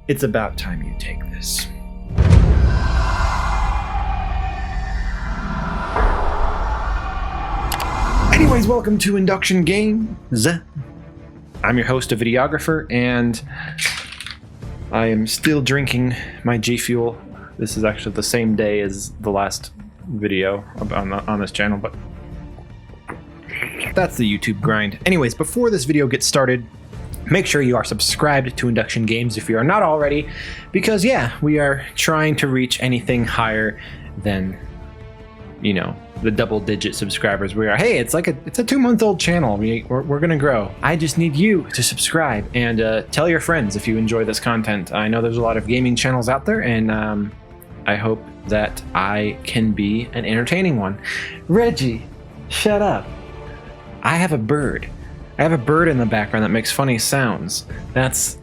it's about time you take this. Anyways, welcome to Induction Games. I'm your host, a videographer, and I am still drinking my G Fuel. This is actually the same day as the last video on this channel, but that's the YouTube grind. Anyways, before this video gets started, make sure you are subscribed to Induction Games if you are not already, because yeah, we are trying to reach anything higher than, you know, the double-digit subscribers we are. Hey, it's a 2-month-old channel. We're gonna grow. I just need you to subscribe and tell your friends if you enjoy this content. I know there's a lot of gaming channels out there, and I hope that I can be an entertaining one. Reggie, shut up. I have a bird. I have a bird in the background that makes funny sounds. That's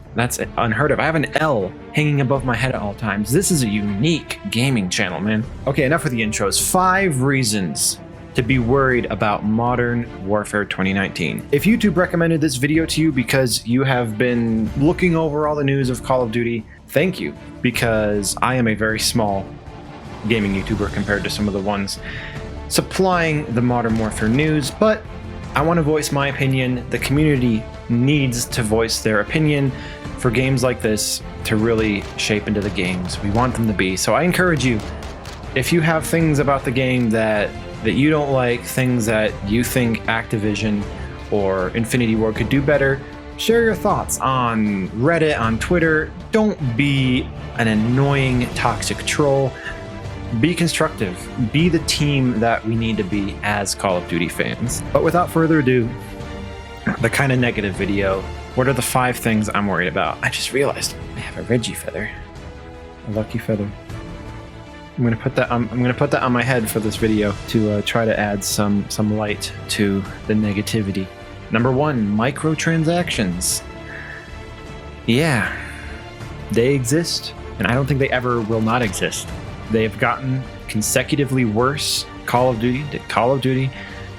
unheard of. I have an L hanging above my head at all times. This is a unique gaming channel, man. Okay, enough with the intros. 5 reasons to be worried about Modern Warfare 2019. If YouTube recommended this video to you because you have been looking over all the news of Call of Duty, thank you, because I am a very small gaming YouTuber compared to some of the ones supplying the Modern Warfare news, but I want to voice my opinion. The community needs to voice their opinion for games like this to really shape into the games we want them to be. So I encourage you, if you have things about the game that you don't like, things that you think Activision or Infinity Ward could do better, share your thoughts on Reddit, on Twitter. Don't be an annoying, toxic troll. Be constructive. Be the team that we need to be as Call of Duty fans. But without further ado, the kind of negative video. What are the 5 things I'm worried about? I just realized I have a Reggie feather. A lucky feather. I'm gonna put that on my head for this video to try to add some light to the negativity. Number 1, microtransactions. Yeah, they exist, and I don't think they ever will not exist. They have gotten consecutively worse. Call of Duty to Call of Duty.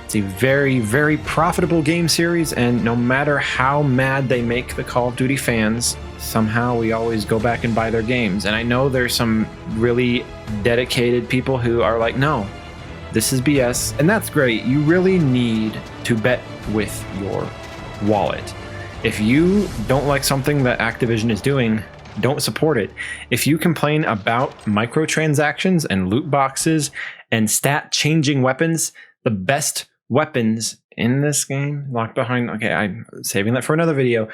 It's a very, very profitable game series, and no matter how mad they make the Call of Duty fans, somehow we always go back and buy their games. And I know there's some really dedicated people who are like, no, this is BS, and that's great. You really need to bet with your wallet. If you don't like something that Activision is doing, don't support it. If you complain about microtransactions and loot boxes and stat changing weapons, the best weapons in this game locked behind, okay, I'm saving that for another video.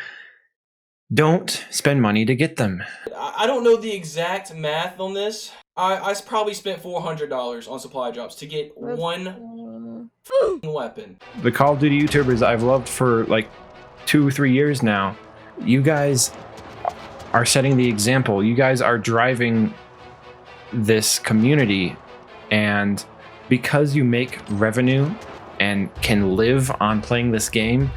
Don't spend money to get them. I don't know the exact math on this. I probably spent $400 on supply drops to get one weapon. The Call of Duty YouTubers I've loved for like 2 or 3 years now, you guys are setting the example. You guys are driving this community, and because you make revenue and can live on playing this game,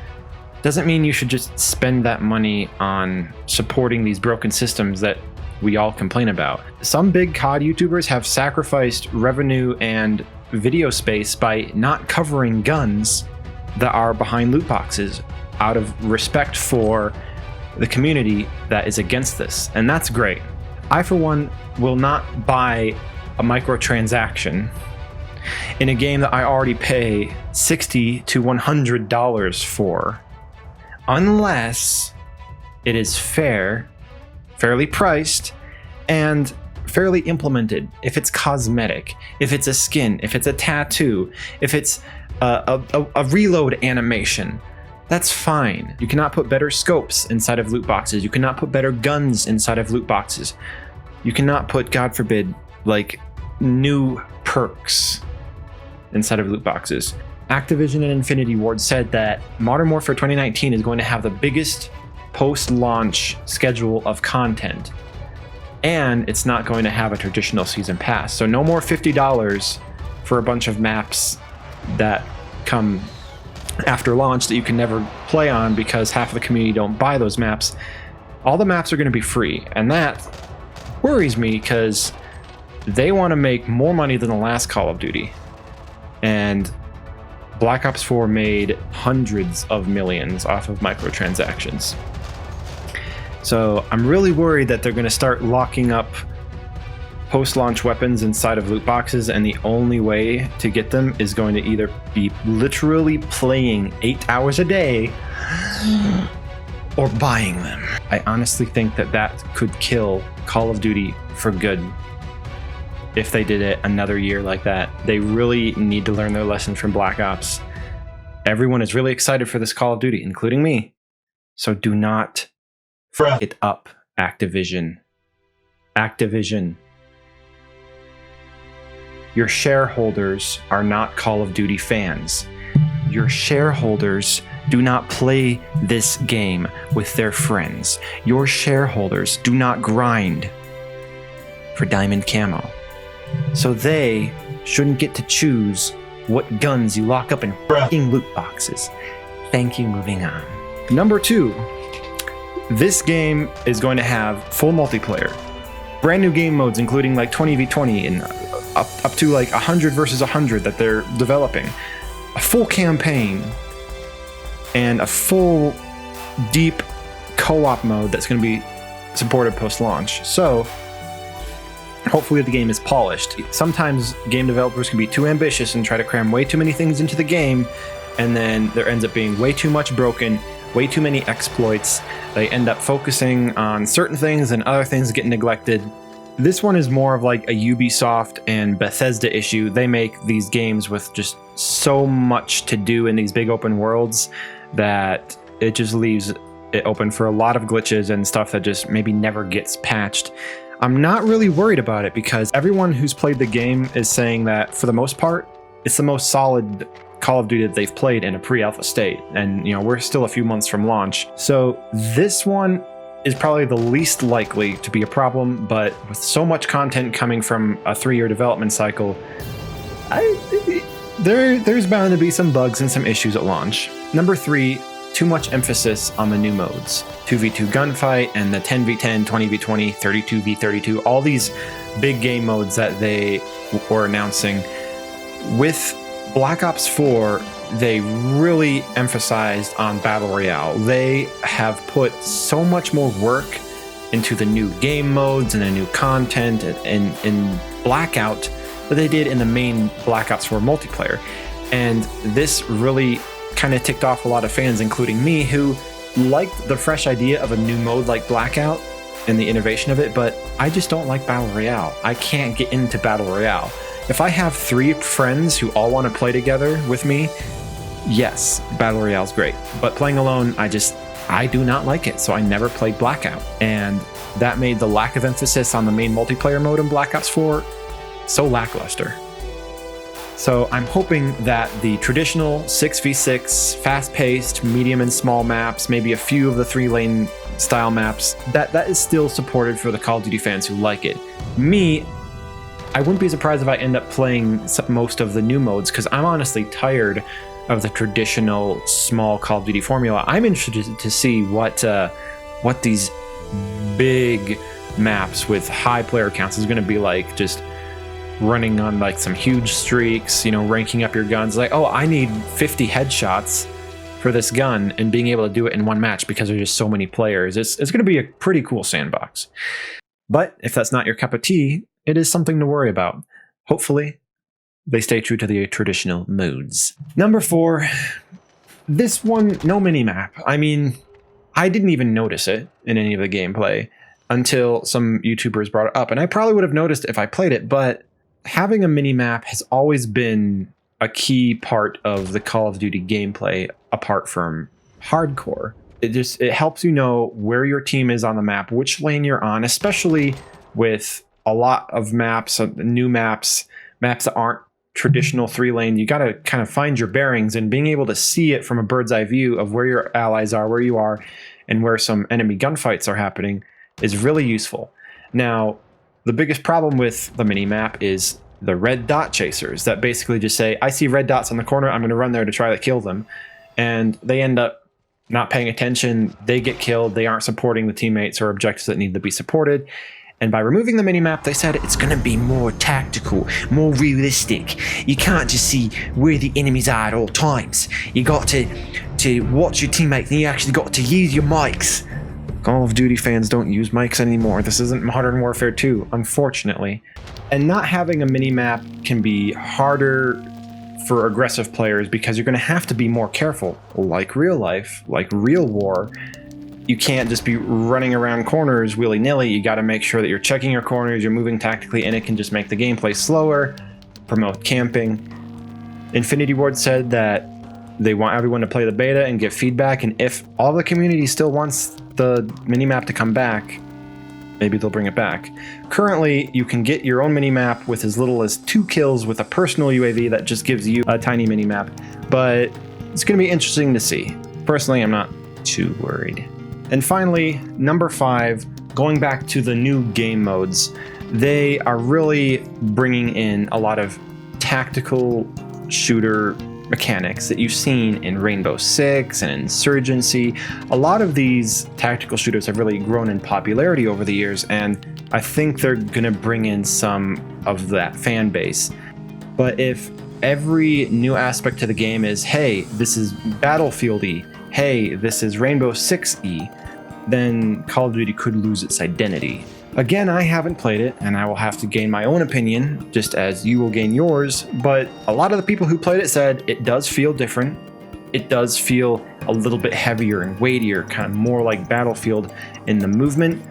doesn't mean you should just spend that money on supporting these broken systems that we all complain about. Some big COD YouTubers have sacrificed revenue and video space by not covering guns that are behind loot boxes out of respect for the community that is against this, and that's great. I, for one, will not buy a microtransaction in a game that I already pay $60 to $100 for, unless it is fairly priced, and fairly implemented. If it's cosmetic, if it's a skin, if it's a tattoo, if it's a reload animation, that's fine. You cannot put better scopes inside of loot boxes. You cannot put better guns inside of loot boxes. You cannot put, God forbid, like new perks inside of loot boxes. Activision and Infinity Ward said that Modern Warfare 2019 is going to have the biggest post-launch schedule of content, and it's not going to have a traditional season pass. So no more $50 for a bunch of maps that come after launch that you can never play on because half of the community don't buy those maps. All the maps are going to be free, and that worries me because they want to make more money than the last Call of Duty. And Black Ops 4 made hundreds of millions off of microtransactions. So I'm really worried that they're going to start locking up post-launch weapons inside of loot boxes, and the only way to get them is going to either be literally playing 8 hours a day or buying them. I honestly think that that could kill Call of Duty for good if they did it another year like that. They really need to learn their lesson from Black Ops. Everyone is really excited for this Call of Duty, including me. So do not fuck it up, Activision. Activision. Your shareholders are not Call of Duty fans. Your shareholders do not play this game with their friends. Your shareholders do not grind for diamond camo. So they shouldn't get to choose what guns you lock up in fucking loot boxes. Thank you, moving on. Number 2, this game is going to have full multiplayer. Brand new game modes, including like 20v20 and up to like 100 versus 100 that they're developing. A full campaign and a full deep co-op mode that's going to be supported post-launch. So hopefully the game is polished. Sometimes game developers can be too ambitious and try to cram way too many things into the game, and then there ends up being way too much broken, way too many exploits. They end up focusing on certain things and other things get neglected. This one is more of like a Ubisoft and Bethesda issue. They make these games with just so much to do in these big open worlds that it just leaves it open for a lot of glitches and stuff that just maybe never gets patched. I'm not really worried about it because everyone who's played the game is saying that for the most part, it's the most solid Call of Duty that they've played in a pre-alpha state. And, you know, we're still a few months from launch. So this one is probably the least likely to be a problem, but with so much content coming from a 3-year development cycle, there's bound to be some bugs and some issues at launch. Number 3, too much emphasis on the new modes. 2v2 gunfight and the 10v10, 20v20, 32v32, all these big game modes that they were announcing. With Black Ops 4, they really emphasized on Battle Royale. They have put so much more work into the new game modes and the new content in Blackout that they did in the main Black Ops 4 multiplayer. And this really kind of ticked off a lot of fans, including me, who liked the fresh idea of a new mode like Blackout and the innovation of it, but I just don't like Battle Royale. I can't get into Battle Royale. If I have 3 friends who all want to play together with me, yes, Battle Royale's great. But playing alone, I do not like it, so I never played Blackout. And that made the lack of emphasis on the main multiplayer mode in Black Ops 4 so lackluster. So I'm hoping that the traditional 6v6, fast-paced, medium and small maps, maybe a few of the 3-lane style maps, that is still supported for the Call of Duty fans who like it. Me, I wouldn't be surprised if I end up playing most of the new modes, because I'm honestly tired of the traditional small Call of Duty formula. I'm interested to see what these big maps with high player counts is going to be like, just running on like some huge streaks, you know, ranking up your guns. Like, oh, I need 50 headshots for this gun, and being able to do it in one match because there's just so many players. It's going to be a pretty cool sandbox. But if that's not your cup of tea, it is something to worry about. Hopefully, they stay true to the traditional modes. Number 4, this one, no minimap. I mean, I didn't even notice it in any of the gameplay until some YouTubers brought it up, and I probably would have noticed it if I played it, but having a minimap has always been a key part of the Call of Duty gameplay apart from hardcore. It helps you know where your team is on the map, which lane you're on, especially with a lot of maps, new maps that aren't traditional 3-lane. You got to kind of find your bearings, and being able to see it from a bird's eye view of where your allies are, where you are, and where some enemy gunfights are happening is really useful. Now, the biggest problem with the minimap is the red dot chasers that basically just say, I see red dots on the corner, I'm going to run there to try to kill them. And they end up not paying attention, they get killed, they aren't supporting the teammates or objectives that need to be supported. And by removing the minimap, they said it's going to be more tactical, more realistic. You can't just see where the enemies are at all times. You got to watch your teammates, and you actually got to use your mics Call of Duty fans don't use mics anymore. This isn't Modern Warfare 2, unfortunately. And not having a mini-map can be harder for aggressive players because you're going to have to be more careful. Like real life, like real war, you can't just be running around corners willy-nilly. You got to make sure that you're checking your corners, you're moving tactically, and it can just make the gameplay slower, promote camping. Infinity Ward said that they want everyone to play the beta and give feedback, and if all the community still wants the minimap to come back, maybe they'll bring it back. Currently, you can get your own minimap with as little as 2 kills with a personal UAV that just gives you a tiny minimap, but it's going to be interesting to see. Personally, I'm not too worried. And finally, number 5, going back to the new game modes, they are really bringing in a lot of tactical shooter mechanics that you've seen in Rainbow Six and Insurgency. A lot of these tactical shooters have really grown in popularity over the years, and I think they're gonna bring in some of that fan base. But if every new aspect to the game is, hey, this is Battlefield-y, hey, this is Rainbow Six-y, then Call of Duty could lose its identity. Again, I haven't played it, and I will have to gain my own opinion, just as you will gain yours, but a lot of the people who played it said it does feel different. It does feel a little bit heavier and weightier, kind of more like Battlefield in the movement,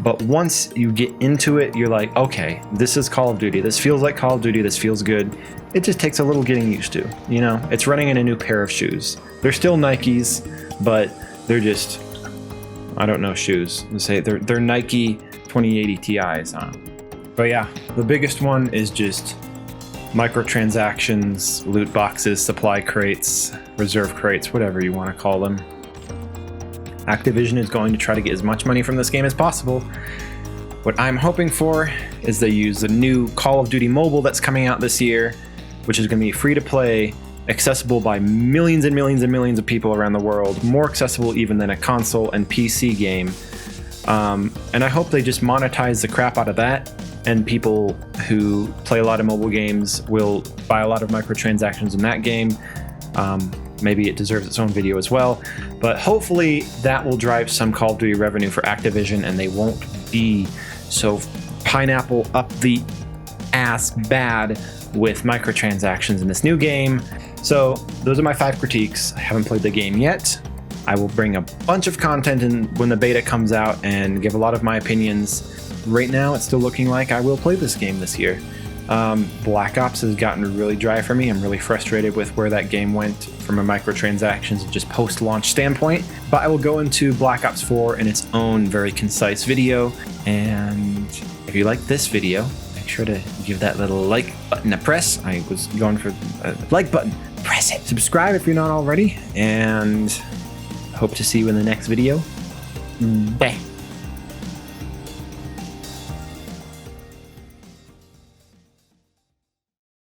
but once you get into it, you're like, okay, this is Call of Duty. This feels like Call of Duty. This feels good. It just takes a little getting used to, you know? It's running in a new pair of shoes. They're still Nikes, but they're just, I don't know, shoes. Let's say they're Nike 2080 Ti's. But yeah, the biggest one is just microtransactions, loot boxes, supply crates, reserve crates, whatever you want to call them. Activision is going to try to get as much money from this game as possible. What I'm hoping for is they use the new Call of Duty Mobile that's coming out this year, which is going to be free to play, accessible by millions and millions and millions of people around the world, more accessible even than a console and PC game. And I hope they just monetize the crap out of that, and people who play a lot of mobile games will buy a lot of microtransactions in that game. Maybe it deserves its own video as well, but hopefully that will drive some Call of Duty revenue for Activision, and they won't be so pineapple up the ass bad with microtransactions in this new game. So those are my 5 critiques. I haven't played the game yet. I will bring a bunch of content in when the beta comes out and give a lot of my opinions. Right now, it's still looking like I will play this game this year. Black Ops has gotten really dry for me. I'm really frustrated with where that game went from a microtransactions and just post-launch standpoint. But I will go into Black Ops 4 in its own very concise video. And if you like this video, make sure to give that little like button a press. I was going for a like button. Press it. Subscribe if you're not already. And hope to see you in the next video. Bye.